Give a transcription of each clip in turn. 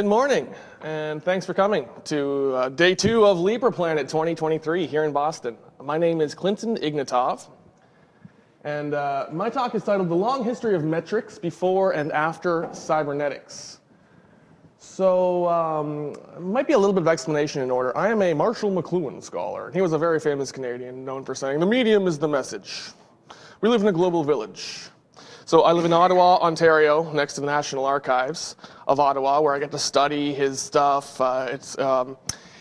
Good morning, and thanks for coming to day 2 of LibrePlanet 2023 here in Boston. My name is Clinton Ignatov, and my talk is titled The Long History of Metrics Before and After Cybernetics. So, might be a little bit of explanation in order. I am a Marshall McLuhan scholar, and he was a very famous Canadian known for saying, "The medium is the message. We live in a global village." So I live in Ottawa, Ontario, next to the National Archives of Ottawa, where I get to study his stuff.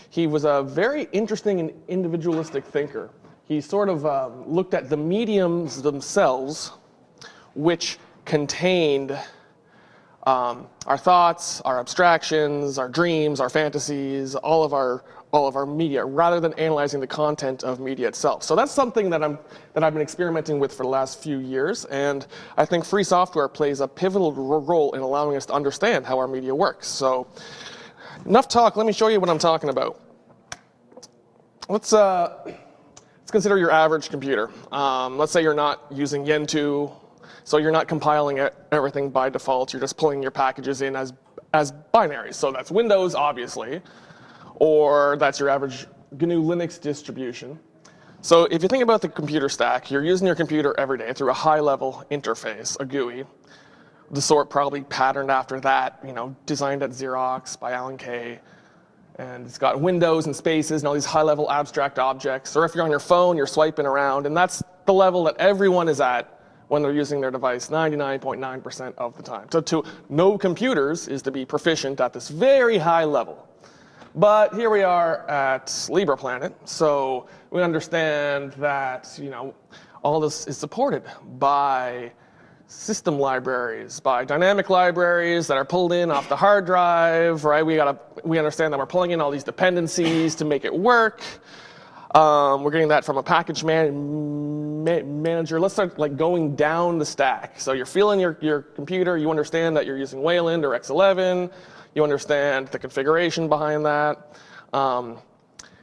He was a very interesting and individualistic thinker. He sort of looked at the mediums themselves, which contained our thoughts, our abstractions, our dreams, our fantasies, all of our media, rather than analyzing the content of media itself. So that's something that I've been experimenting with for the last few years, and I think free software plays a pivotal role in allowing us to understand how our media works. So enough talk, let me show you what I'm talking about. Let's consider your average computer. Let's say you're not using Gentoo, so you're not compiling everything by default. You're just pulling your packages in as binaries. So that's Windows, obviously, or that's your average GNU Linux distribution. So if you think about the computer stack, you're using your computer every day through a high-level interface, a GUI, the sort probably patterned after that, designed at Xerox by Alan Kay. And it's got windows and spaces and all these high-level abstract objects. Or if you're on your phone, you're swiping around, and that's the level that everyone is at when they're using their device 99.9% of the time. So to know computers is to be proficient at this very high level. But here we are at LibrePlanet, so we understand that all this is supported by system libraries, by dynamic libraries that are pulled in off the hard drive, right? We understand that we're pulling in all these dependencies to make it work. We're getting that from a package manager. Let's start going down the stack. So you're feeling your computer. You understand that you're using Wayland or X11. You understand the configuration behind that.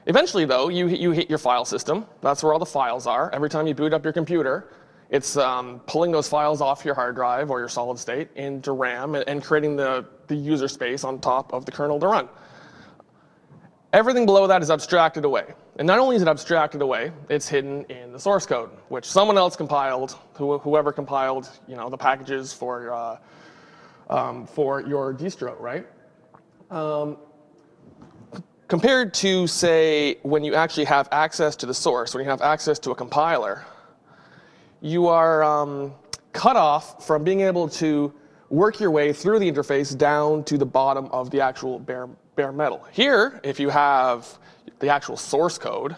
Eventually, though, you hit your file system. That's where all the files are. Every time you boot up your computer, it's pulling those files off your hard drive or your solid state into RAM and creating the user space on top of the kernel to run. Everything below that is abstracted away. And not only is it abstracted away, it's hidden in the source code, which someone else compiled, whoever compiled the packages for your distro, right? Compared to, say, when you actually have access to the source, when you have access to a compiler, you are cut off from being able to work your way through the interface down to the bottom of the actual bare metal. Here, if you have the actual source code,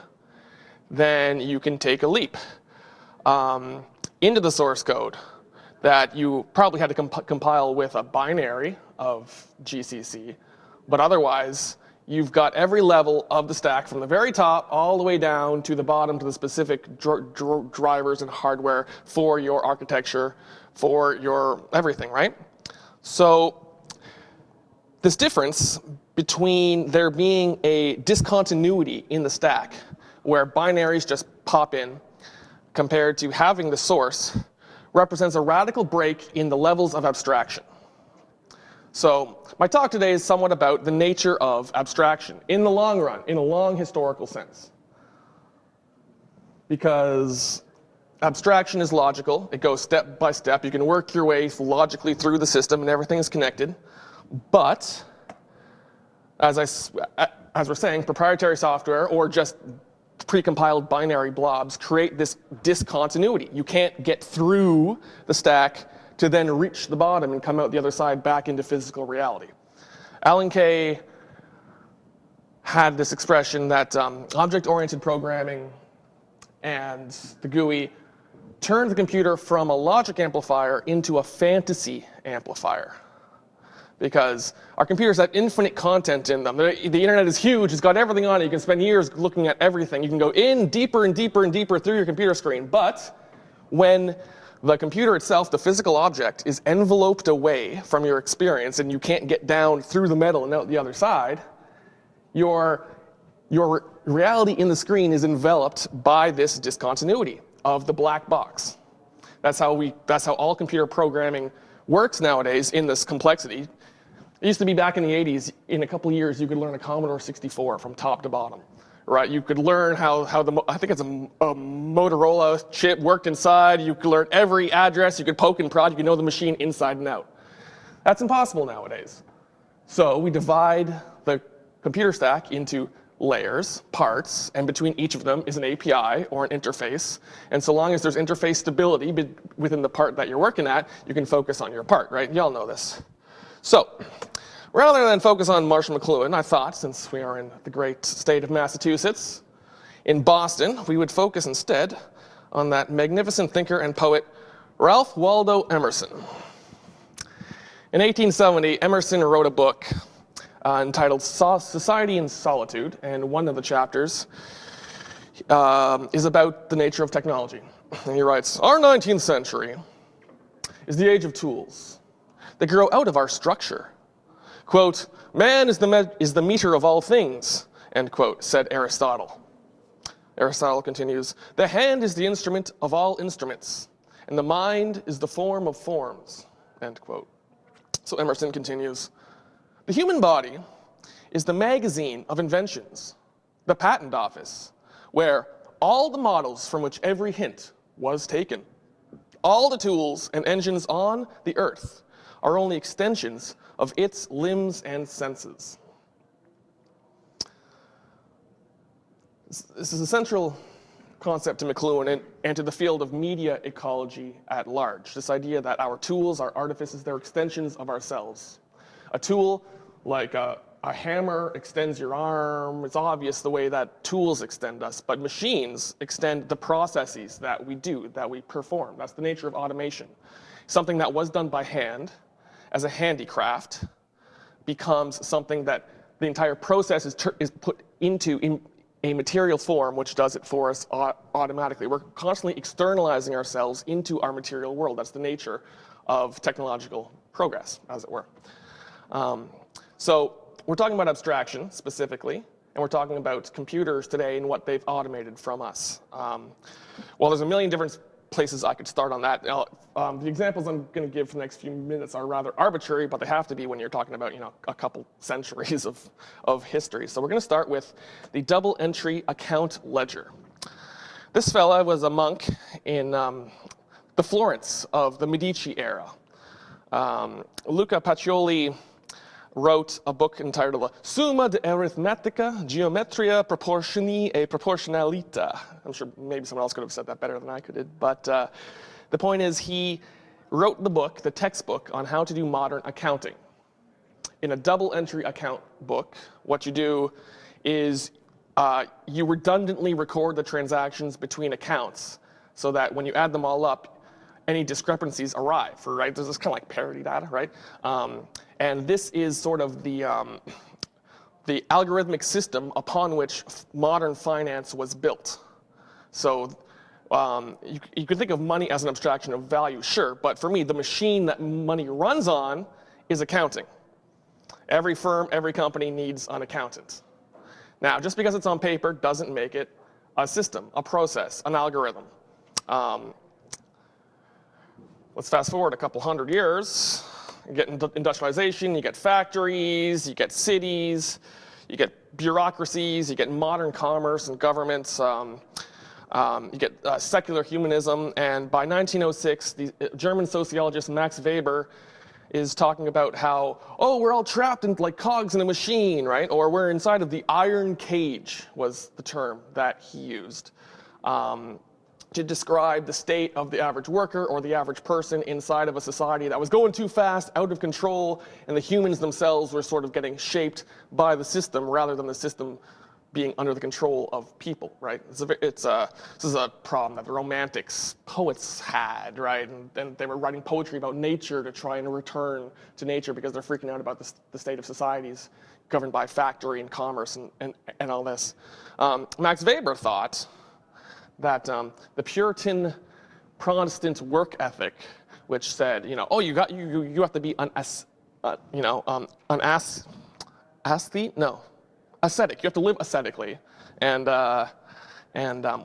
then you can take a leap into the source code that you probably had to compile with a binary of GCC, but otherwise, you've got every level of the stack from the very top all the way down to the bottom to the specific drivers and hardware for your architecture, for your everything, right? So this difference between there being a discontinuity in the stack where binaries just pop in compared to having the source represents a radical break in the levels of abstraction. So my talk today is somewhat about the nature of abstraction in the long run, in a long historical sense. Because abstraction is logical. It goes step by step. You can work your way logically through the system and everything is connected. But as we're saying, proprietary software or just precompiled binary blobs create this discontinuity. You can't get through the stack to then reach the bottom and come out the other side back into physical reality. Alan Kay had this expression that object-oriented programming and the GUI turned the computer from a logic amplifier into a fantasy amplifier. Because our computers have infinite content in them. The internet is huge. It's got everything on it. You can spend years looking at everything. You can go in deeper and deeper and deeper through your computer screen. But when the computer itself, the physical object, is enveloped away from your experience and you can't get down through the metal and out the other side, your reality in the screen is enveloped by this discontinuity of the black box. That's how all computer programming works nowadays in this complexity. It used to be back in the 80s, in a couple of years, you could learn a Commodore 64 from top to bottom, right? You could learn how I think it's a Motorola chip worked inside. You could learn every address. You could poke and prod. You could know the machine inside and out. That's impossible nowadays. So we divide the computer stack into layers, parts, and between each of them is an API or an interface. And so long as there's interface stability within the part that you're working at, you can focus on your part, right? Y'all know this. So rather than focus on Marshall McLuhan, I thought, since we are in the great state of Massachusetts, in Boston, we would focus instead on that magnificent thinker and poet, Ralph Waldo Emerson. In 1870, Emerson wrote a book entitled Society in Solitude, and one of the chapters is about the nature of technology. And he writes, "Our 19th century is the age of tools. They grow out of our structure. Quote, man is the meter of all things," end quote, said Aristotle. Aristotle continues, "The hand is the instrument of all instruments, and the mind is the form of forms," end quote. So Emerson continues, "The human body is the magazine of inventions, the patent office, where all the models from which every hint was taken. All the tools and engines on the earth are only extensions of its limbs and senses." This is a central concept to McLuhan and to the field of media ecology at large. This idea that our tools, our artifices, they're extensions of ourselves. A tool like a hammer extends your arm. It's obvious the way that tools extend us, but machines extend the processes that we do, that we perform. That's the nature of automation. Something that was done by hand as a handicraft becomes something that the entire process is put into a material form which does it for us automatically. We're constantly externalizing ourselves into our material world. That's the nature of technological progress, as it were. So we're talking about abstraction specifically, and we're talking about computers today and what they've automated from us. Well, there's a million different places I could start on that. The examples I'm going to give for the next few minutes are rather arbitrary, but they have to be when you're talking about, a couple centuries of history. So we're going to start with the double entry account ledger. This fella was a monk in the Florence of the Medici era. Luca Pacioli wrote a book entitled Summa de Arithmetica, Geometria, Proportioni e Proporzionalità. I'm sure maybe someone else could have said that better than I could have, but the point is he wrote the book, the textbook, on how to do modern accounting. In a double entry account book, what you do is you redundantly record the transactions between accounts so that when you add them all up, any discrepancies arrive, right? This is kind of like parity data, right? And this is sort of the algorithmic system upon which modern finance was built. So you could think of money as an abstraction of value, sure, but for me, the machine that money runs on is accounting. Every firm, every company needs an accountant. Now, just because it's on paper doesn't make it a system, a process, an algorithm. Let's fast forward a couple hundred years. You get industrialization, you get factories, you get cities, you get bureaucracies, you get modern commerce and governments, you get secular humanism, and by 1906, the German sociologist Max Weber is talking about how, we're all trapped in like cogs in a machine, right? Or we're inside of the iron cage was the term that he used. To describe the state of the average worker or the average person inside of a society that was going too fast, out of control, and the humans themselves were sort of getting shaped by the system rather than the system being under the control of people, right? This is a problem that the Romantics, poets had, right? And they were writing poetry about nature to try and return to nature because they're freaking out about the state of societies governed by factory and commerce and all this. Max Weber thought that the Puritan Protestant work ethic, which said, you have to be ascetic. You have to live ascetically, and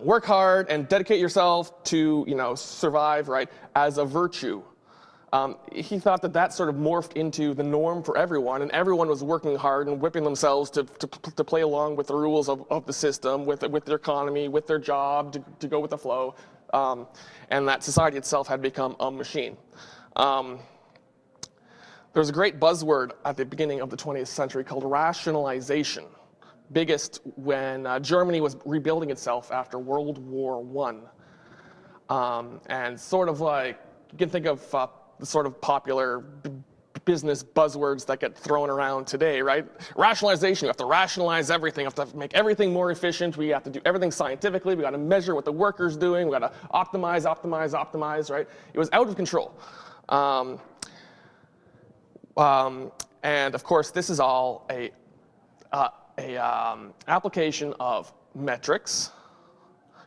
work hard and dedicate yourself to survive, right, as a virtue. He thought that that sort of morphed into the norm for everyone, and everyone was working hard and whipping themselves to play along with the rules of the system, with their economy, with their job, to go with the flow, and that society itself had become a machine. There was a great buzzword at the beginning of the 20th century called rationalization, biggest when Germany was rebuilding itself after World War I. And sort of like, you can think of the sort of popular business buzzwords that get thrown around today, right? Rationalization, we have to rationalize everything, we have to make everything more efficient, we have to do everything scientifically, we got to measure what the worker's doing, we got to optimize, right? It was out of control. And of course, this is all a application of metrics.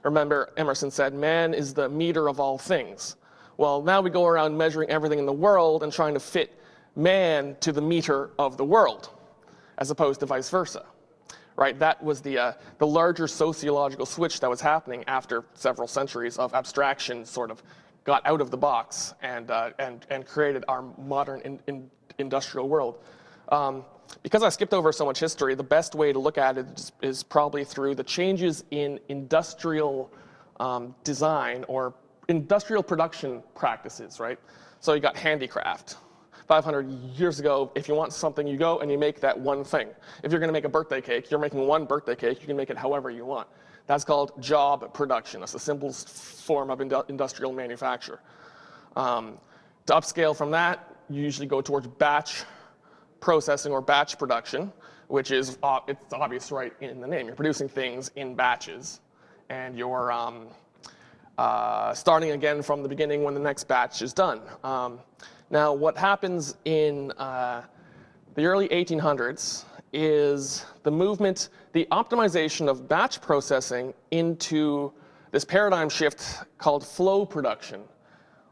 Remember, Emerson said, man is the meter of all things. Well, now we go around measuring everything in the world and trying to fit man to the meter of the world, as opposed to vice versa. Right? That was the larger sociological switch that was happening after several centuries of abstraction sort of got out of the box and created our modern industrial world. Because I skipped over so much history, the best way to look at it is probably through the changes in industrial design or industrial production practices, right? So you got handicraft. 500 years ago, if you want something, you go and you make that one thing. If you're going to make a birthday cake, you're making one birthday cake, you can make it however you want. That's called job production. That's the simplest form of industrial manufacture. To upscale from that, you usually go towards batch processing or batch production, which is, it's obvious right in the name. You're producing things in batches, and you're starting again from the beginning when the next batch is done. Now, what happens in the early 1800s is the movement, the optimization of batch processing into this paradigm shift called flow production,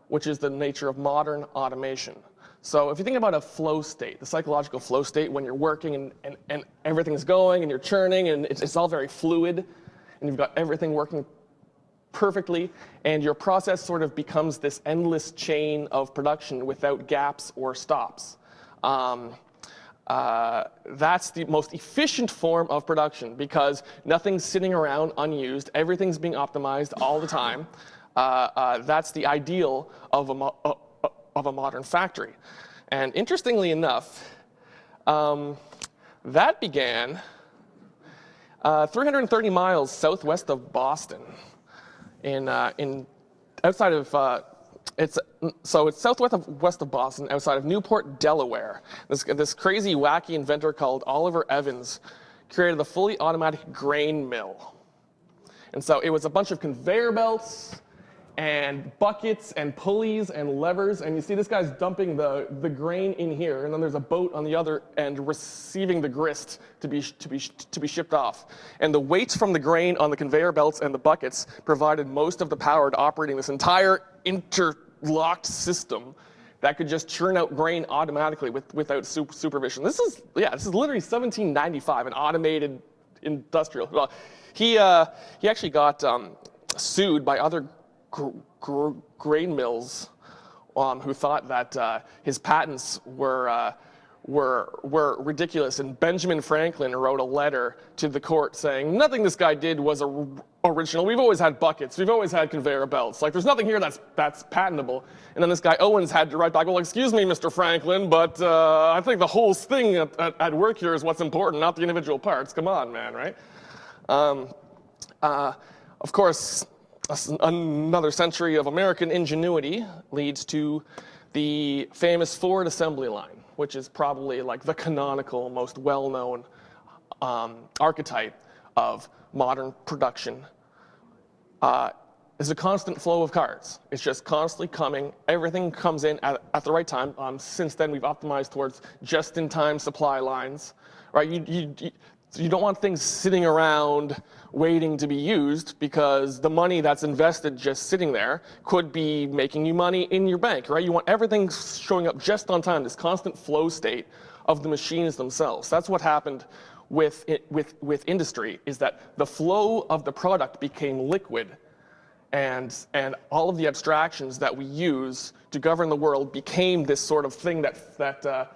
which is the nature of modern automation. So if you think about a flow state, the psychological flow state, when you're working and everything's going and you're churning and it's all very fluid and you've got everything working perfectly, and your process sort of becomes this endless chain of production without gaps or stops. That's the most efficient form of production because nothing's sitting around unused, everything's being optimized all the time. That's the ideal of a modern factory. And interestingly enough, that began 330 miles southwest of Boston. Outside of it's southwest of Boston, outside of Newport, Delaware. This crazy, wacky inventor called Oliver Evans created the fully automatic grain mill. And so it was a bunch of conveyor belts and buckets and pulleys and levers, and you see this guy's dumping the grain in here, and then there's a boat on the other end receiving the grist to be shipped off. And the weights from the grain on the conveyor belts and the buckets provided most of the power to operating this entire interlocked system that could just churn out grain automatically without supervision. This is literally 1795, an automated industrial. Well, he actually got sued by other grain mills who thought that his patents were ridiculous, and Benjamin Franklin wrote a letter to the court saying, nothing this guy did was original. We've always had buckets. We've always had conveyor belts. Like, there's nothing here that's patentable. And then this guy Owens had to write back, well, excuse me, Mr. Franklin, but I think the whole thing at work here is what's important, not the individual parts. Come on, man, right? Of course, another century of American ingenuity leads to the famous Ford assembly line, which is probably like the canonical, most well-known archetype of modern production. It's a constant flow of cars. It's just constantly coming. Everything comes in at the right time. Since then, we've optimized towards just-in-time supply lines, right? You don't want things sitting around waiting to be used, because the money that's invested just sitting there could be making you money in your bank, right? You want everything showing up just on time, this constant flow state of the machines themselves. That's what happened with industry, is that the flow of the product became liquid, and all of the abstractions that we use to govern the world became this sort of thing that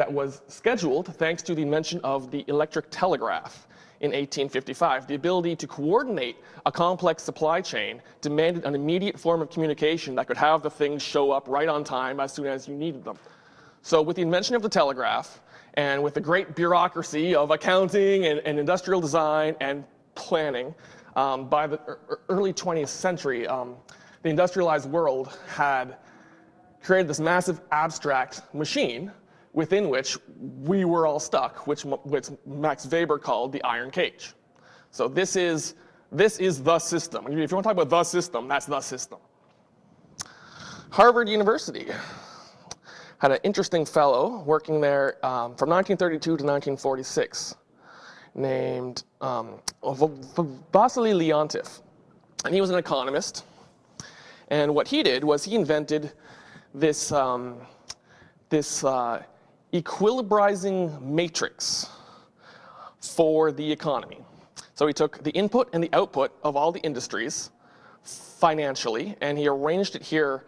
was scheduled thanks to the invention of the electric telegraph in 1855. The ability to coordinate a complex supply chain demanded an immediate form of communication that could have the things show up right on time as soon as you needed them. So with the invention of the telegraph, and with the great bureaucracy of accounting and industrial design and planning, by the early 20th century, the industrialized world had created this massive abstract machine within which we were all stuck, which Max Weber called the iron cage. So this is the system. If you want to talk about the system, that's the system. Harvard University had an interesting fellow working there from 1932 to 1946 named Vasily Leontief. And he was an economist. And what he did was he invented this equilibrizing matrix for the economy. So he took the input and the output of all the industries financially, and he arranged it here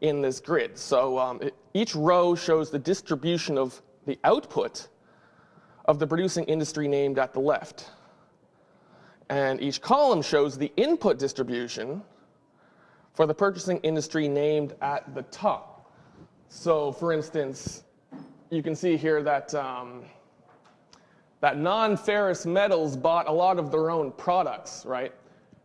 in this grid. So each row shows the distribution of the output of the producing industry named at the left. And each column shows the input distribution for the purchasing industry named at the top. So for instance, you can see here that that non-ferrous metals bought a lot of their own products, right?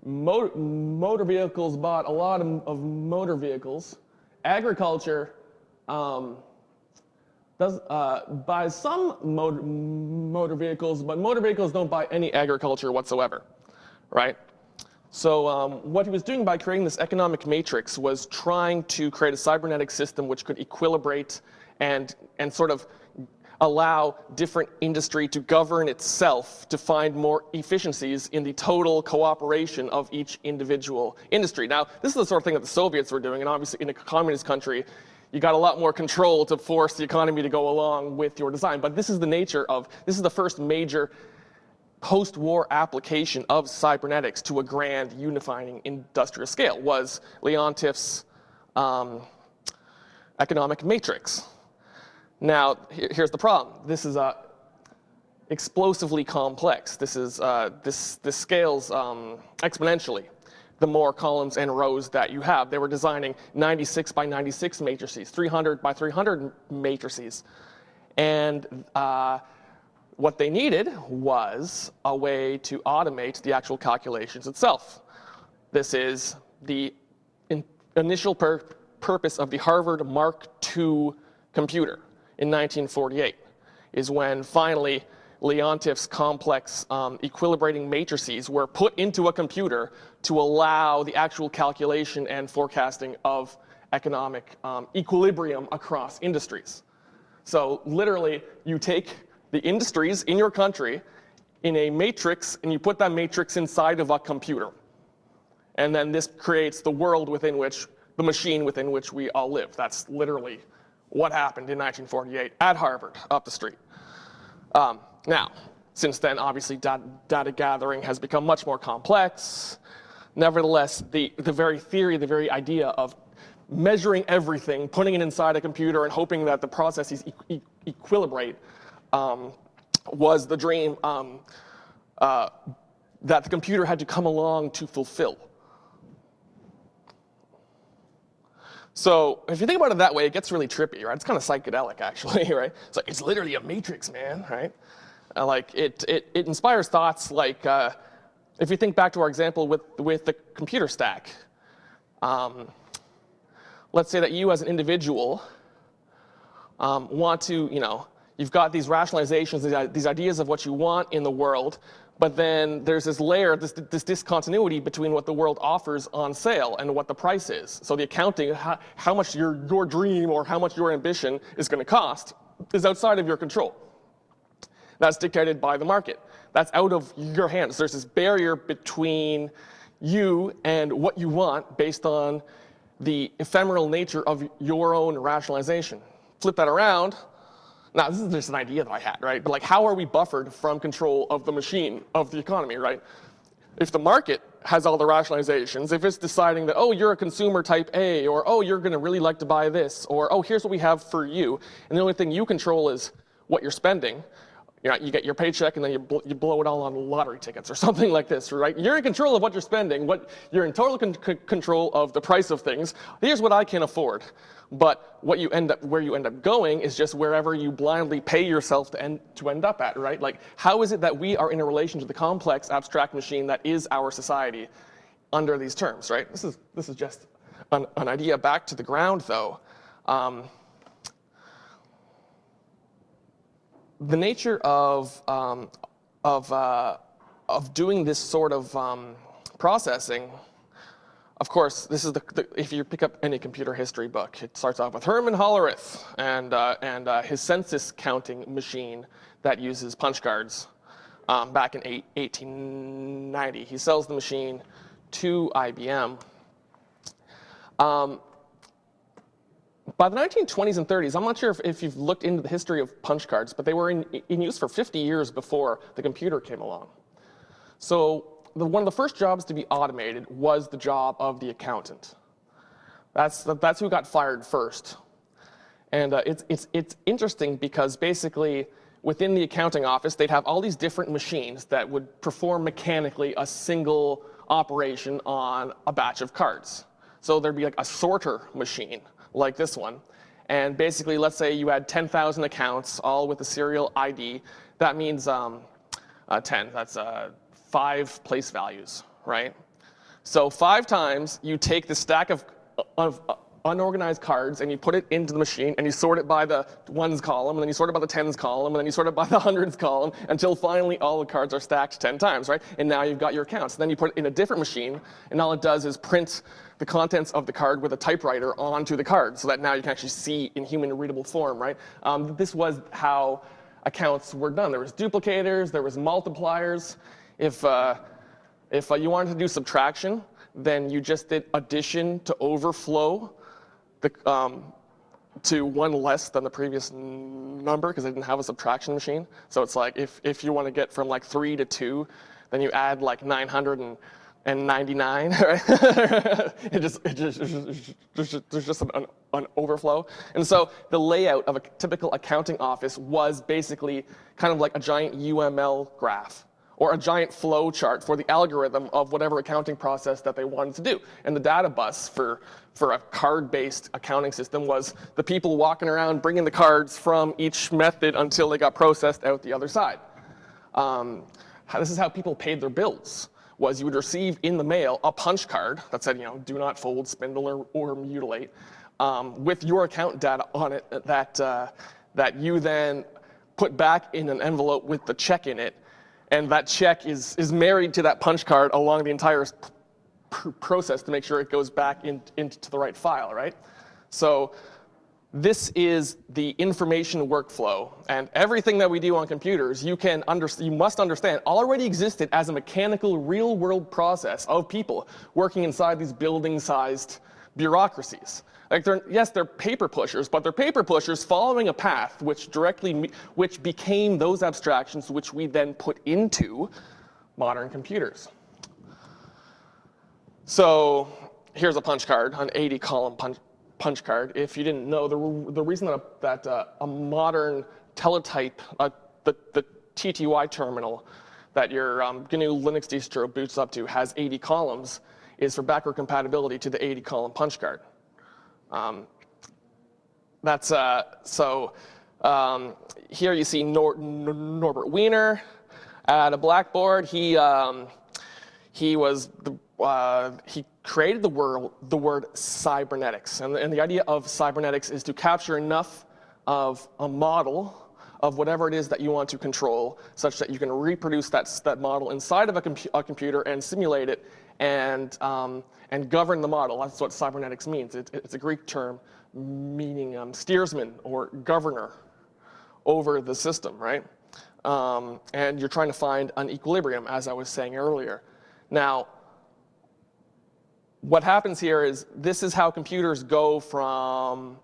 Motor vehicles bought a lot of motor vehicles. Agriculture buys some motor vehicles, but motor vehicles don't buy any agriculture whatsoever, right? So what he was doing by creating this economic matrix was trying to create a cybernetic system which could equilibrate and sort of allow different industry to govern itself to find more efficiencies in the total cooperation of each individual industry. Now, this is the sort of thing that the Soviets were doing, and obviously in a communist country, you got a lot more control to force the economy to go along with your design. But this is the first major post-war application of cybernetics to a grand unifying industrial scale, was Leontief's economic matrix. Now, here's the problem. This is explosively complex. This scales exponentially the more columns and rows that you have. They were designing 96 by 96 matrices, 300 by 300 matrices. And what they needed was a way to automate the actual calculations itself. This is the initial purpose of the Harvard Mark II computer in 1948, is when finally Leontief's complex equilibrating matrices were put into a computer to allow the actual calculation and forecasting of economic equilibrium across industries. So literally, you take the industries in your country in a matrix, and you put that matrix inside of a computer. And then this creates the world within which, the machine within which we all live. That's literally what happened in 1948 at Harvard, up the street. Now, since then, obviously, data gathering has become much more complex. Nevertheless, the very theory, the very idea of measuring everything, putting it inside a computer, and hoping that the processes equilibrate was the dream that the computer had to come along to fulfill. So if you think about it that way, it gets really trippy, right? It's kind of psychedelic, actually, right? It's like, it's literally a matrix, man, right? Like it inspires thoughts like, if you think back to our example with the computer stack, let's say that you as an individual want to, you've got these rationalizations, these ideas of what you want in the world, but then there's this layer, this discontinuity between what the world offers on sale and what the price is. So the accounting, how much your dream or how much your ambition is going to cost is outside of your control. That's dictated by the market. That's out of your hands. There's this barrier between you and what you want based on the ephemeral nature of your own rationalization. Flip that around. Now, this is just an idea that I had, right? But like, how are we buffered from control of the machine, of the economy, right? If the market has all the rationalizations, if it's deciding that, oh, you're a consumer type A, or oh, you're going to really like to buy this, or oh, here's what we have for you, and the only thing you control is what you're spending, you get your paycheck and then you blow it all on lottery tickets or something like this, right? You're in control of what you're spending. You're in total control of the price of things. Here's what I can afford. But where you end up going is just wherever you blindly pay yourself to end up at, right? Like, how is it that we are in a relation to the complex abstract machine that is our society under these terms, right? This is just an idea back to the ground, though. The nature of doing this sort of processing, of course, this is if you pick up any computer history book, it starts off with Herman Hollerith and his census counting machine that uses punch cards back in 1890. He sells the machine to IBM. By the 1920s and 30s, I'm not sure if you've looked into the history of punch cards, but they were in use for 50 years before the computer came along. So one of the first jobs to be automated was the job of the accountant. That's who got fired first. And it's interesting because basically within the accounting office, they'd have all these different machines that would perform mechanically a single operation on a batch of cards. So there'd be like a sorter machine, like this one. And basically, let's say you had 10,000 accounts, all with a serial ID. That means 10, that's 5 place values, right? So 5 times you take the stack of unorganized cards and you put it into the machine and you sort it by the ones column, and then you sort it by the tens column, and then you sort it by the hundreds column until finally all the cards are stacked 10 times, right? And now you've got your accounts. Then you put it in a different machine, and all it does is print the contents of the card with a typewriter onto the card so that now you can actually see in human readable form, right? This was how accounts were done. There was duplicators, there was multipliers. If you wanted to do subtraction, then you just did addition to overflow to one less than the previous number because they didn't have a subtraction machine. So it's like if you want to get from like 3 to 2, then you add like 999, right? There's just an overflow. And so the layout of a typical accounting office was basically kind of like a giant UML graph, or a giant flow chart for the algorithm of whatever accounting process that they wanted to do. And the data bus for a card-based accounting system was the people walking around bringing the cards from each method until they got processed out the other side. This is how people paid their bills, was you would receive in the mail a punch card that said, do not fold, spindle, or mutilate, with your account data on it that you then put back in an envelope with the check in it. And that check is married to that punch card along the entire process to make sure it goes back into the right file, right? So this is the information workflow. And everything that we do on computers, you must understand, already existed as a mechanical, real-world process of people working inside these building-sized bureaucracies. Like they're paper pushers, but they're paper pushers following a path which became those abstractions which we then put into modern computers. So here's a punch card, an 80-column punch card. If you didn't know, the reason that a modern teletype, the TTY terminal that your GNU Linux distro boots up to has 80 columns is for backward compatibility to the 80-column punch card. Here you see Norbert Wiener at a blackboard. He created the word cybernetics, and the idea of cybernetics is to capture enough of a model of whatever it is that you want to control, such that you can reproduce that model inside of a computer and simulate it and govern the model. That's what cybernetics means. It's a Greek term meaning steersman or governor over the system, right? And you're trying to find an equilibrium, as I was saying earlier. Now, what happens here is this is how computers go from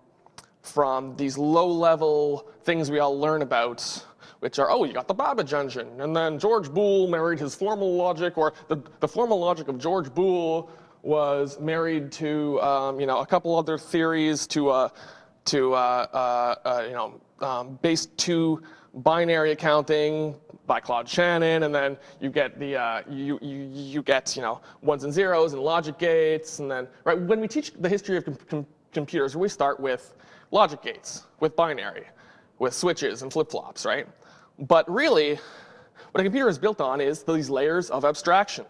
from these low-level things we all learn about, which are, oh, you got the Babbage engine, and then George Boole married his formal logic, or the formal logic of George Boole was married to a couple other theories based to binary accounting by Claude Shannon, and then you get the you get ones and zeros and logic gates, and then right when we teach the history of computers, we start with logic gates, with binary, with switches and flip-flops, right? But really, what a computer is built on is these layers of abstraction.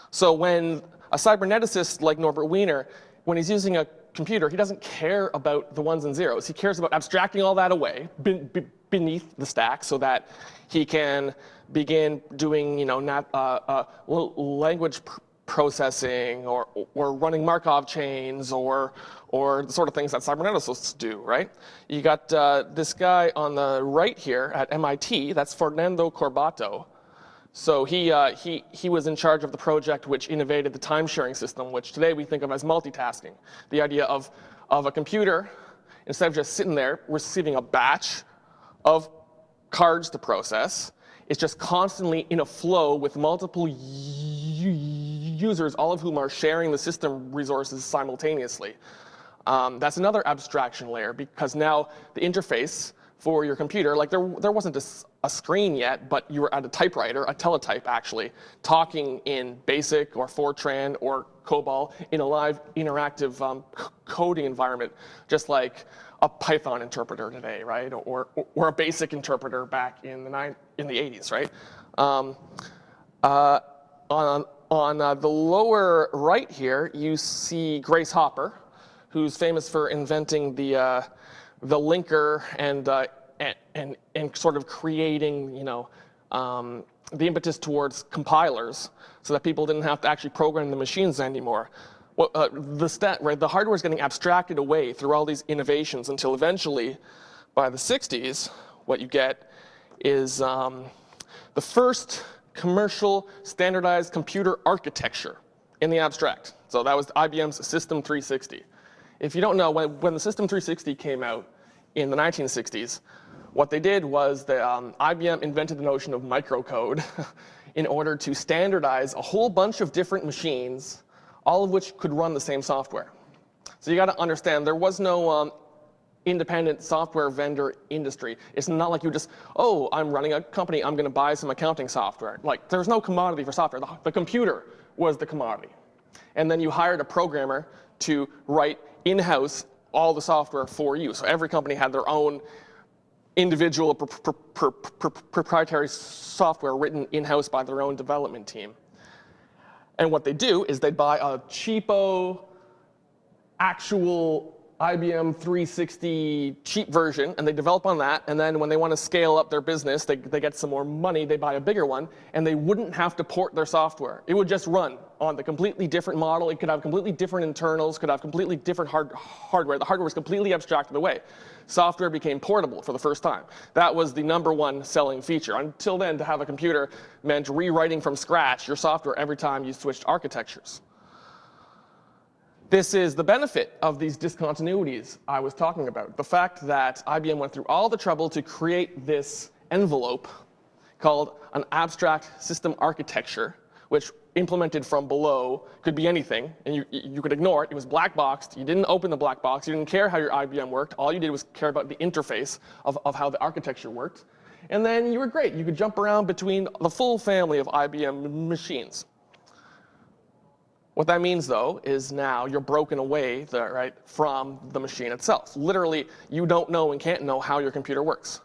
So when a cyberneticist like Norbert Wiener, when he's using a computer, he doesn't care about the ones and zeros. He cares about abstracting all that away beneath the stack so that he can begin doing language processing or running Markov chains or the sort of things that cyberneticists do, right? You got this guy on the right here at MIT, that's Fernando Corbato. So he was in charge of the project which innovated the time-sharing system, which today we think of as multitasking. The idea of a computer, instead of just sitting there receiving a batch of cards to process, it's just constantly in a flow with multiple users, all of whom are sharing the system resources simultaneously. That's another abstraction layer, because now the interface for your computer, like there wasn't a screen yet, but you were at a typewriter, a teletype actually, talking in BASIC or Fortran or COBOL in a live interactive coding environment, just like a Python interpreter today, right? Or a BASIC interpreter back in the 80s, right? On the lower right here, you see Grace Hopper, who's famous for inventing the linker and sort of creating, the impetus towards compilers so that people didn't have to actually program the machines anymore. The hardware is getting abstracted away through all these innovations until eventually, by the 60s, what you get is the first commercial standardized computer architecture in the abstract. So that was IBM's System 360. If you don't know, when the System 360 came out in the 1960s, what they did was IBM invented the notion of microcode in order to standardize a whole bunch of different machines, all of which could run the same software. So you got to understand, there was no independent software vendor industry. It's not like you just, oh, I'm running a company, I'm going to buy some accounting software. Like, there's no commodity for software. The computer was the commodity. And then you hired a programmer to write in-house all the software for you. So every company had their own individual proprietary software written in-house by their own development team. And what they do is they buy a cheapo, actual IBM 360 cheap version, and they develop on that, and then when they want to scale up their business, they get some more money, they buy a bigger one, and they wouldn't have to port their software. It would just run on the completely different model. It could have completely different internals, could have completely different hardware. The hardware was completely abstracted away. Software became portable for the first time. That was the #1 selling feature. Until then, to have a computer meant rewriting from scratch your software every time you switched architectures. This is the benefit of these discontinuities I was talking about. The fact that IBM went through all the trouble to create this envelope called an abstract system architecture, which implemented from below could be anything, and you could ignore it. It was black boxed. You didn't open the black box. You didn't care how your IBM worked. All you did was care about the interface of how the architecture worked. And then you were great. You could jump around between the full family of IBM machines. What that means, though, is now you're broken away from the machine itself. Literally, you don't know and can't know how your computer works.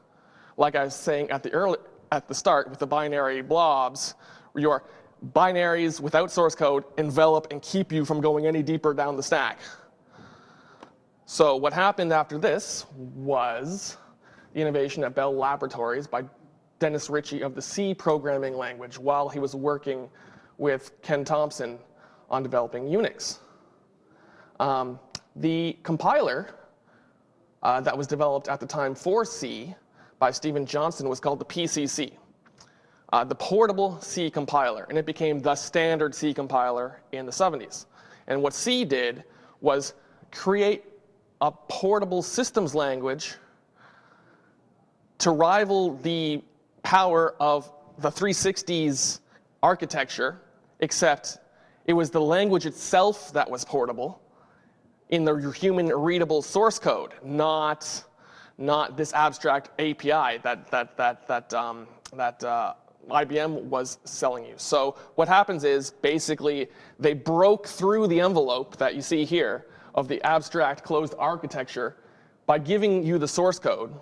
Like I was saying at the start with the binary blobs, your binaries without source code envelop and keep you from going any deeper down the stack. So what happened after this was the innovation at Bell Laboratories by Dennis Ritchie of the C programming language while he was working with Ken Thompson on developing Unix. The compiler that was developed at the time for C by Stephen Johnson was called the PCC, the Portable C Compiler, and it became the standard C compiler in the 70s. And what C did was create a portable systems language to rival the power of the 360's architecture, except it was the language itself that was portable in the human readable source code, not this abstract API that IBM was selling you. So what happens is basically they broke through the envelope that you see here of the abstract closed architecture by giving you the source code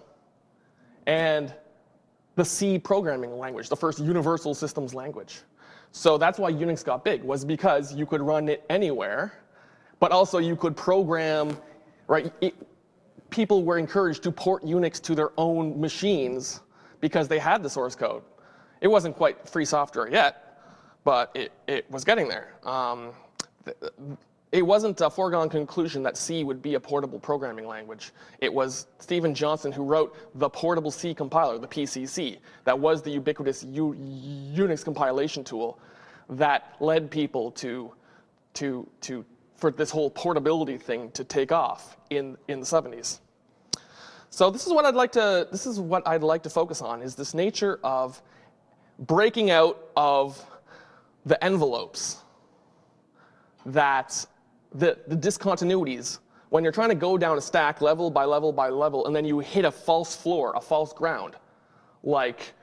and the C programming language, the first universal systems language. So that's why Unix got big, was because you could run it anywhere, but also you could program, right? People were encouraged to port Unix to their own machines because they had the source code. It wasn't quite free software yet, but it was getting there. It wasn't a foregone conclusion that C would be a portable programming language. It was Stephen Johnson who wrote the portable C compiler, the PCC. That was the ubiquitous Unix compilation tool that led people for this whole portability thing to take off in the 70s. So this is what I'd like to focus on, is this nature of breaking out of the envelopes, that the discontinuities, when you're trying to go down a stack level by level by level, and then you hit a false floor, a false ground, like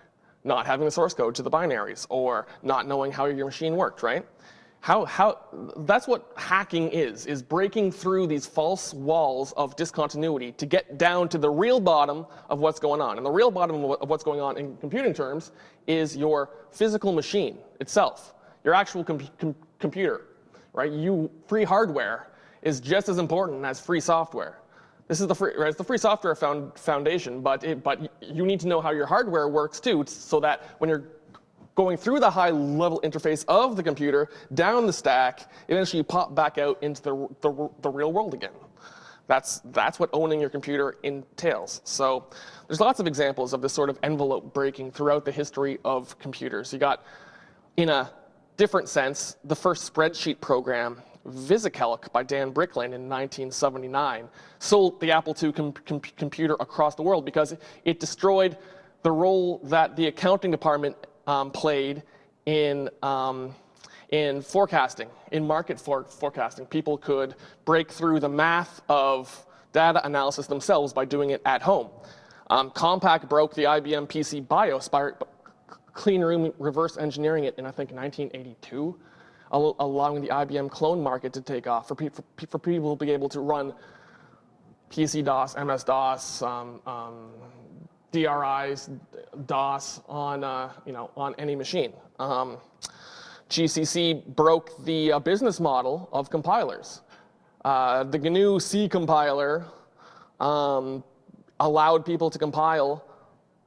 not having the source code to the binaries, or not knowing how your machine worked, right? That's what hacking is breaking through these false walls of discontinuity to get down to the real bottom of what's going on. And the real bottom of what's going on in computing terms is your physical machine itself, your actual computer, right? Free hardware is just as important as free software. This is the free, right? It's the free software foundation, but you need to know how your hardware works too, so that when you're going through the high-level interface of the computer, down the stack, eventually you pop back out into the real world again. That's what owning your computer entails. So there's lots of examples of this sort of envelope breaking throughout the history of computers. You got, in a different sense, the first spreadsheet program, VisiCalc by Dan Bricklin in 1979, sold the Apple II computer across the world because it destroyed the role that the accounting department played in forecasting, in market forecasting. People could break through the math of data analysis themselves by doing it at home. Compaq broke the IBM PC BIOS by clean room reverse engineering it in, I think, 1982, allowing the IBM clone market to take off for people to be able to run PC-DOS, MS-DOS, DRIs, DOS on any machine. GCC broke the business model of compilers. The GNU C compiler allowed people to compile,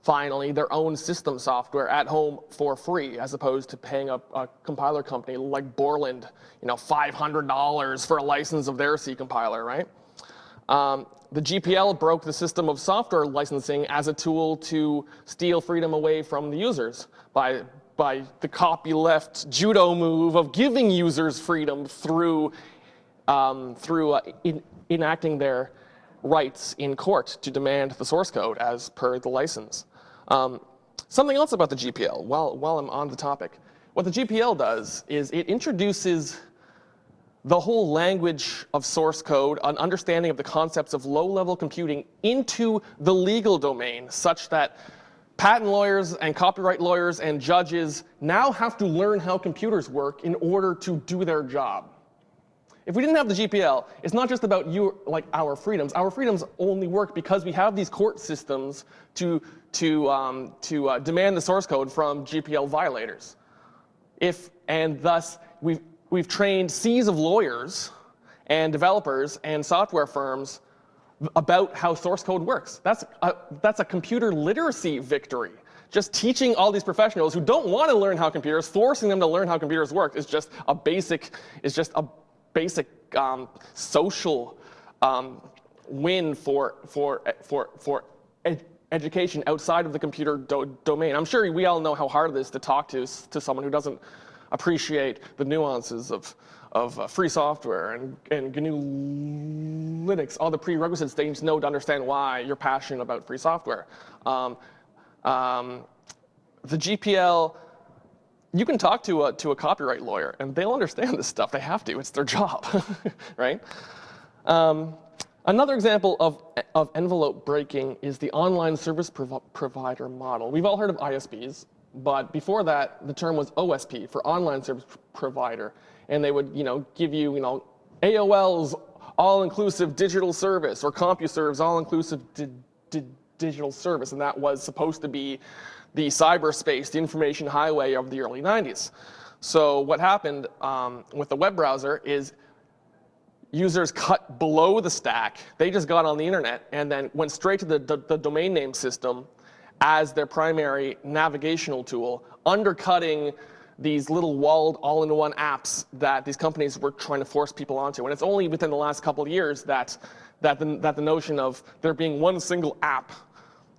finally, their own system software at home for free, as opposed to paying a compiler company like Borland, $500 for a license of their C compiler, right? The GPL broke the system of software licensing as a tool to steal freedom away from the users by the copyleft judo move of giving users freedom through enacting their rights in court to demand the source code as per the license. Something else about the GPL, while I'm on the topic. What the GPL does is it introduces the whole language of source code, an understanding of the concepts of low-level computing into the legal domain, such that patent lawyers and copyright lawyers and judges now have to learn how computers work in order to do their job. If we didn't have the GPL, it's not just about our freedoms. Our freedoms only work because we have these court systems to demand the source code from GPL violators. And thus, we've trained seas of lawyers and developers and software firms about how source code works. That's a computer literacy victory. Just teaching all these professionals who don't want to learn how computers, forcing them to learn how computers work is just a basic social win for education outside of the computer domain. I'm sure we all know how hard it is to talk to someone who doesn't appreciate the nuances of free software and GNU Linux, all the prerequisites they need to know to understand why you're passionate about free software. The GPL, you can talk to a copyright lawyer, and they'll understand this stuff. They have to. It's their job, right? Another example of envelope breaking is the online service provider model. We've all heard of ISPs, but before that, the term was OSP, for online service provider. And they would give you AOL's all-inclusive digital service, or CompuServe's all-inclusive digital service, and that was supposed to be the cyberspace, the information highway of the early 90s. So what happened with the web browser is users cut below the stack. They just got on the internet and then went straight to the domain name system as their primary navigational tool, undercutting these little walled all-in-one apps that these companies were trying to force people onto. And it's only within the last couple of years that the notion of there being one single app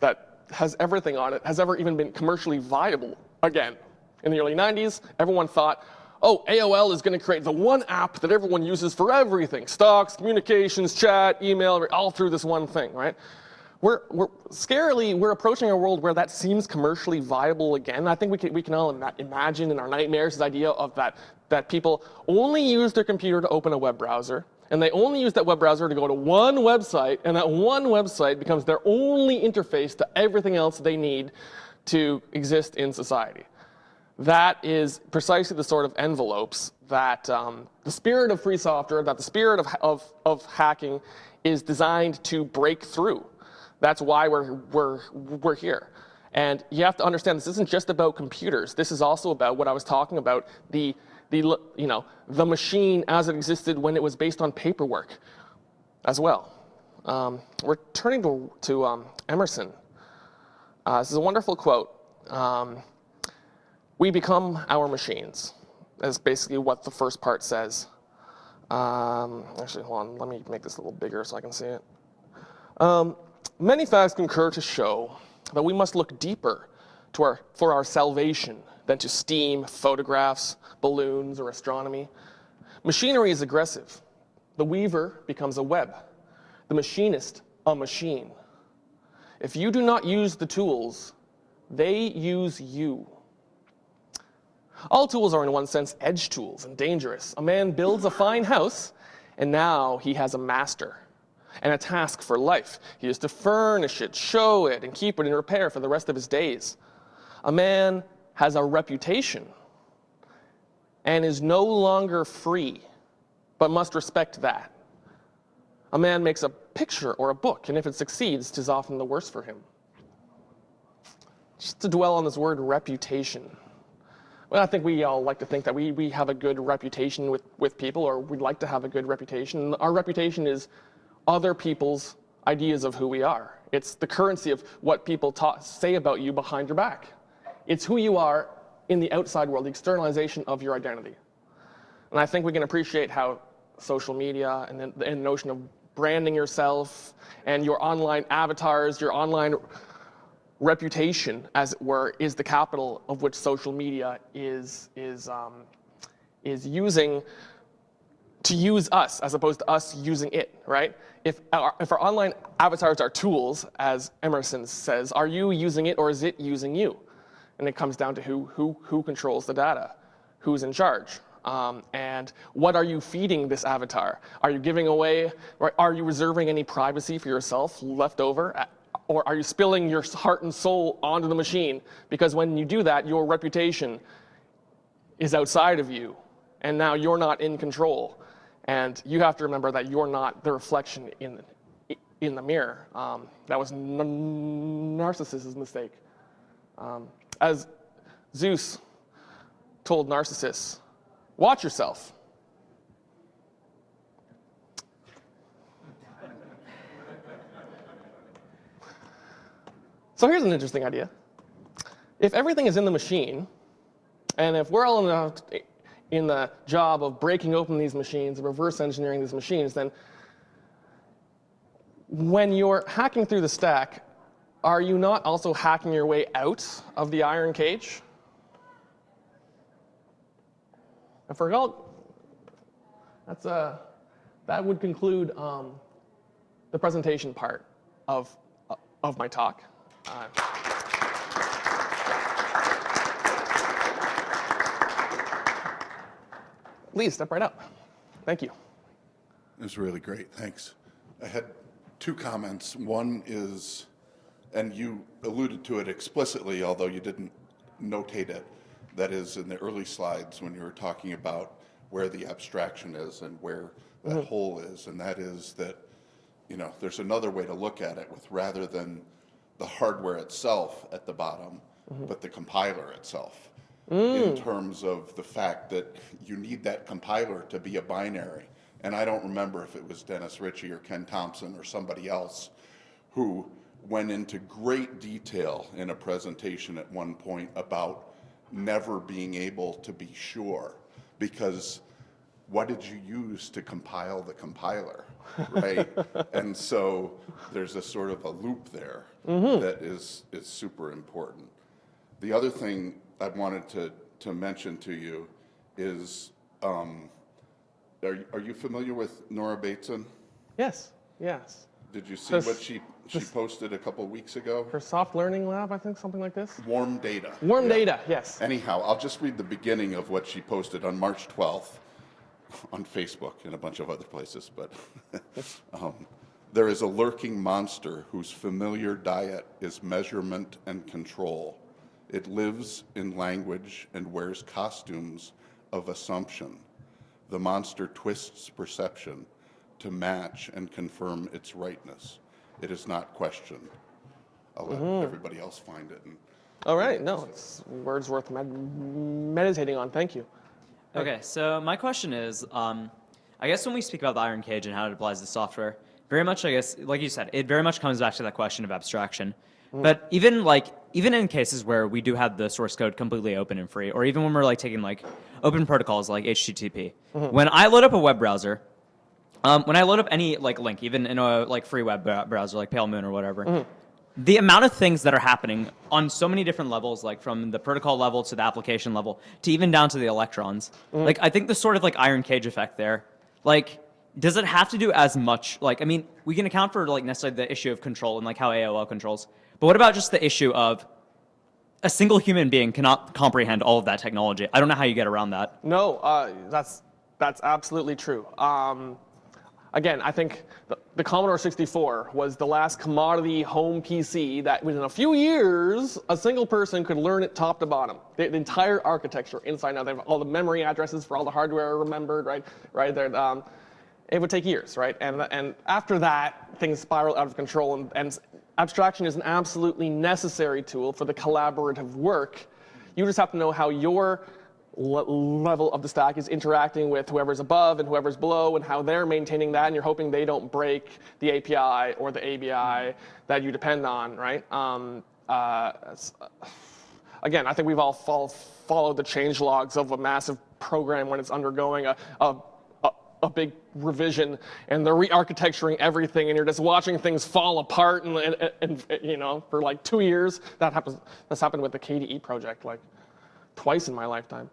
that has everything on it has ever even been commercially viable again. In the early 90s, everyone thought, oh, AOL is going to create the one app that everyone uses for everything. Stocks, communications, chat, email, all through this one thing, right? We're approaching a world where that seems commercially viable again. I think we can all imagine in our nightmares this idea of that people only use their computer to open a web browser, and they only use that web browser to go to one website, and that one website becomes their only interface to everything else they need to exist in society. That is precisely the sort of envelopes that the spirit of free software, that the spirit of hacking is designed to break through. That's why we're here. And you have to understand this isn't just about computers. This is also about what I was talking about, the machine as it existed when it was based on paperwork as well. We're turning to Emerson. This is a wonderful quote. We become our machines. That's basically what the first part says. Actually, hold on. Let me make this a little bigger so I can see it. Many facts concur to show that we must look deeper for our salvation than to steam, photographs, balloons, or astronomy. Machinery is aggressive. The weaver becomes a web. The machinist, a machine. If you do not use the tools, they use you. All tools are in one sense edge tools and dangerous. A man builds a fine house, and now he has a master and a task for life. He is to furnish it, show it, and keep it in repair for the rest of his days. A man has a reputation and is no longer free, but must respect that. A man makes a picture or a book, and if it succeeds, 'tis often the worse for him. Just to dwell on this word reputation. Well, I think we all like to think that we have a good reputation with people, or we'd like to have a good reputation. Our reputation is other people's ideas of who we are. It's the currency of what people say about you behind your back. It's who you are in the outside world, the externalization of your identity. And I think we can appreciate how social media and the notion of branding yourself and your online avatars, your online reputation, as it were, is the capital of which social media is using to use us as opposed to us using it, right? If our online avatars are tools, as Emerson says, are you using it or is it using you? And it comes down to who controls the data, who's in charge, and what are you feeding this avatar? Are you giving away, or are you reserving any privacy for yourself left over? Or are you spilling your heart and soul onto the machine? Because when you do that, your reputation is outside of you, and now you're not in control. And you have to remember that you're not the reflection in the mirror. That was Narcissus' mistake. As Zeus told Narcissus, watch yourself. So here's an interesting idea. If everything is in the machine, and if we're all in the job of breaking open these machines, reverse engineering these machines, then when you're hacking through the stack, are you not also hacking your way out of the iron cage? That would conclude the presentation part of my talk. Please step right up. Thank you. It was really great, thanks. I had two comments. One is, and you alluded to it explicitly, although you didn't notate it, that is in the early slides when you were talking about where the abstraction is and where that whole is, and that is that, there's another way to look at it with rather than the hardware itself at the bottom, but the compiler itself. In terms of the fact that you need that compiler to be a binary. And I don't remember if it was Dennis Ritchie or Ken Thompson or somebody else who went into great detail in a presentation at one point about never being able to be sure, because what did you use to compile the compiler, right? And so there's a sort of a loop there that is super important. The other thing I wanted to mention to you is, are you familiar with Nora Bateson? Yes. Did you see what she posted a couple weeks ago? Her soft learning lab, I think, something like this? Warm data. Warm data, yes. Anyhow, I'll just read the beginning of what she posted on March 12th on Facebook and a bunch of other places, but there is a lurking monster whose familiar diet is measurement and control. It lives in language and wears costumes of assumption. The monster twists perception to match and confirm its rightness. It is not questioned. I'll let everybody else find it. All right, no, it's words worth meditating on. Thank you. Okay, so my question is, I guess when we speak about the iron cage and how it applies to software, very much, I guess, like you said, it very much comes back to that question of abstraction. But even in cases where we do have the source code completely open and free, or even when we're taking open protocols like HTTP, when I load up a web browser, when I load up any link, even in a free web browser like Pale Moon or whatever, the amount of things that are happening on so many different levels, from the protocol level to the application level to even down to the electrons, I think the sort of iron cage effect there, does it have to do as much? I mean, we can account for necessarily the issue of control and how AOL controls. But what about just the issue of a single human being cannot comprehend all of that technology? I don't know how you get around that. No, that's absolutely true. Again, I think the Commodore 64 was the last commodity home PC that within a few years, a single person could learn it top to bottom. The entire architecture inside and out. They have all the memory addresses for all the hardware remembered, right? It would take years, right? And after that, things spiral out of control, and abstraction is an absolutely necessary tool for the collaborative work. You just have to know how your level of the stack is interacting with whoever's above and whoever's below, and how they're maintaining that, and you're hoping they don't break the API or the ABI that you depend on, right? Again, I think we've all followed the change logs of a massive program when it's undergoing a big revision, and they're re-architecturing everything, and you're just watching things fall apart, and for 2 years. That's happened with the KDE project twice in my lifetime.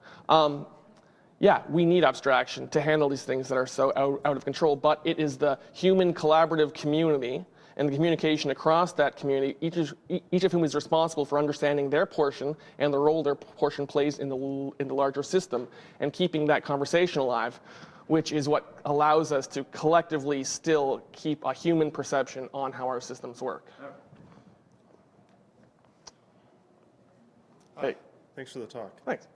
Yeah, we need abstraction to handle these things that are so out of control, but it is the human collaborative community and the communication across that community, each of whom is responsible for understanding their portion and the role their portion plays in the larger system, and keeping that conversation alive, which is what allows us to collectively still keep a human perception on how our systems work. Hey. Thanks for the talk. Thanks.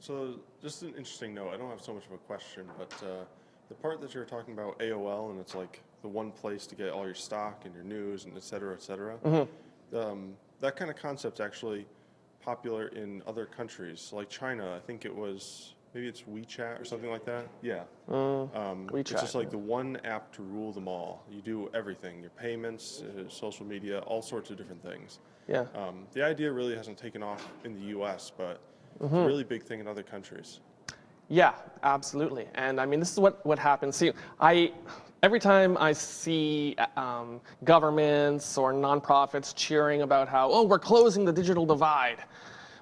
So just an interesting note, I don't have so much of a question, but the part that you were talking about AOL, and it's the one place to get all your stock and your news and et cetera, that kind of concept's actually popular in other countries, like China. I think it was, maybe it's WeChat or something like that. Yeah. WeChat. It's just the one app to rule them all. You do everything, your payments, social media, all sorts of different things. Yeah. The idea really hasn't taken off in the US, but it's a really big thing in other countries. Yeah, absolutely. And I mean, this is what happens. See, every time I see governments or nonprofits cheering about how, we're closing the digital divide,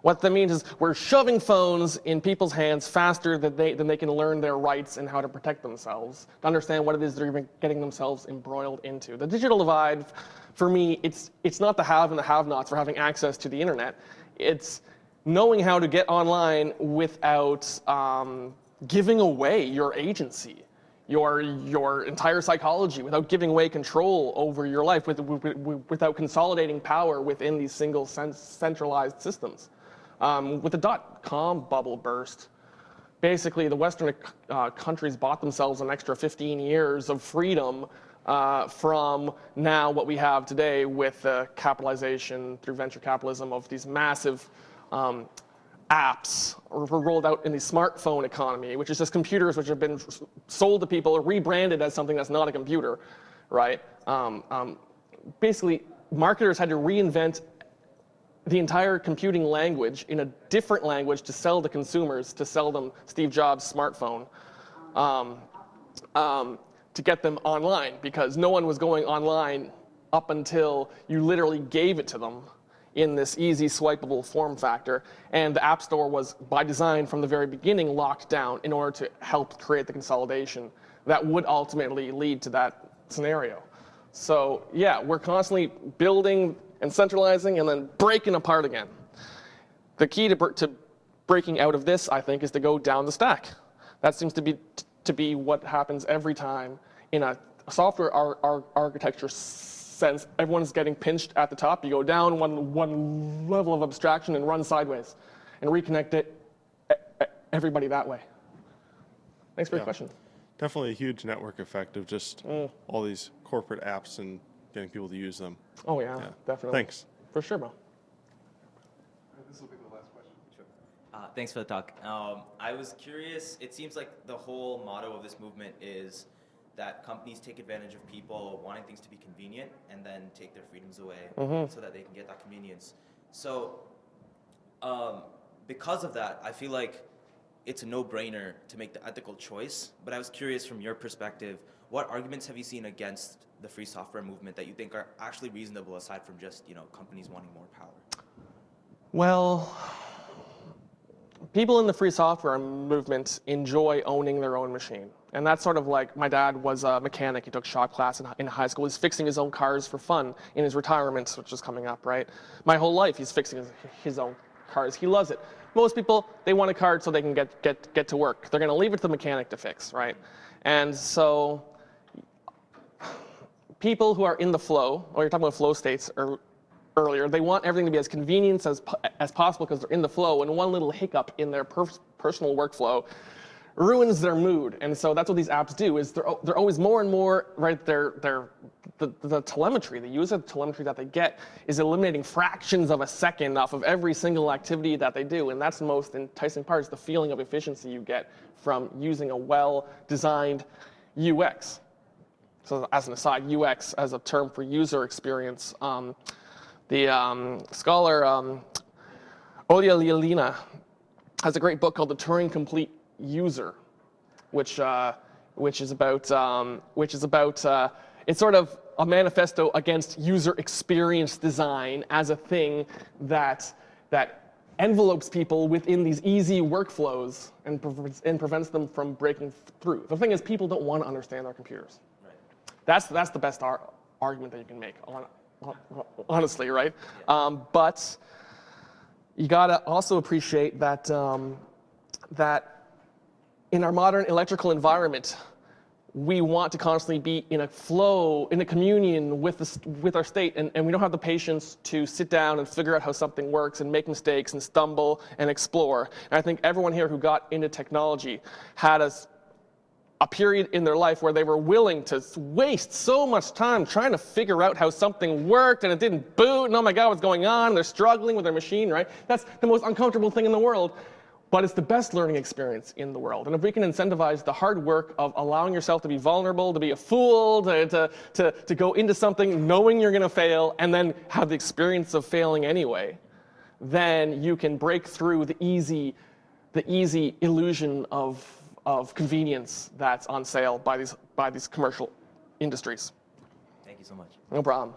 What that means is we're shoving phones in people's hands faster than they can learn their rights and how to protect themselves, to understand what it is they're even getting themselves embroiled into. The digital divide, for me, it's not the have and the have-nots for having access to the internet. It's knowing how to get online without giving away your agency, your entire psychology, without giving away control over your life, without consolidating power within these single centralized systems. With the dot-com bubble burst, basically the Western countries bought themselves an extra 15 years of freedom from now what we have today with capitalization through venture capitalism of these massive apps rolled out in the smartphone economy, which is just computers which have been sold to people or rebranded as something that's not a computer, right? Basically, marketers had to reinvent the entire computing language in a different language to sell to consumers, to sell them Steve Jobs' smartphone, to get them online, because no one was going online up until you literally gave it to them in this easy swipeable form factor. And the App Store was, by design from the very beginning, locked down in order to help create the consolidation that would ultimately lead to that scenario. So yeah, we're constantly building and centralizing and then breaking apart again. The key to breaking out of this, I think, is to go down the stack. That seems to be what happens every time in a software architecture sense. Everyone's getting pinched at the top. You go down one level of abstraction and run sideways and reconnect everybody that way. Thanks for your question. Definitely a huge network effect of just all these corporate apps and getting people to use them. Oh yeah, definitely. Thanks. For sure, Mo. This will be the last question. Sure. Thanks for the talk. I was curious, it seems like the whole motto of this movement is that companies take advantage of people wanting things to be convenient and then take their freedoms away so that they can get that convenience. So because of that, I feel like it's a no-brainer to make the ethical choice. But I was curious from your perspective, what arguments have you seen against the free software movement that you think are actually reasonable aside from just, companies wanting more power? Well, people in the free software movement enjoy owning their own machine. And that's sort of like, my dad was a mechanic. He took shop class in high school. He's fixing his own cars for fun in his retirement, which is coming up, right? My whole life, he's fixing his own cars. He loves it. Most people, they want a car so they can get to work. They're going to leave it to the mechanic to fix, right? And so people who are in the flow, or you're talking about flow states earlier, they want everything to be as convenient as possible because they're in the flow, and one little hiccup in their personal workflow ruins their mood. And so that's what these apps do, is they're always more and more, right, the telemetry, the user telemetry that they get is eliminating fractions of a second off of every single activity that they do. And that's the most enticing part, is the feeling of efficiency you get from using a well-designed UX. So as an aside, UX as a term for user experience. The scholar Olia Lialina has a great book called The Turing Complete User, which is about it's sort of a manifesto against user experience design as a thing that envelopes people within these easy workflows and prevents them from breaking through. The thing is, people don't want to understand their computers. Right. That's the best argument that you can make, honestly, right? Yeah. But you gotta also appreciate that that in our modern electrical environment, we want to constantly be in a flow, in a communion with our state, and we don't have the patience to sit down and figure out how something works and make mistakes and stumble and explore. And I think everyone here who got into technology had a period in their life where they were willing to waste so much time trying to figure out how something worked, and it didn't boot, and oh my God, what's going on? They're struggling with their machine, right? That's the most uncomfortable thing in the world. But it's the best learning experience in the world. And if we can incentivize the hard work of allowing yourself to be vulnerable, to be a fool, to go into something knowing you're going to fail, and then have the experience of failing anyway, then you can break through the easy illusion of convenience that's on sale by these commercial industries. Thank you so much. No problem.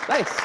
Thanks.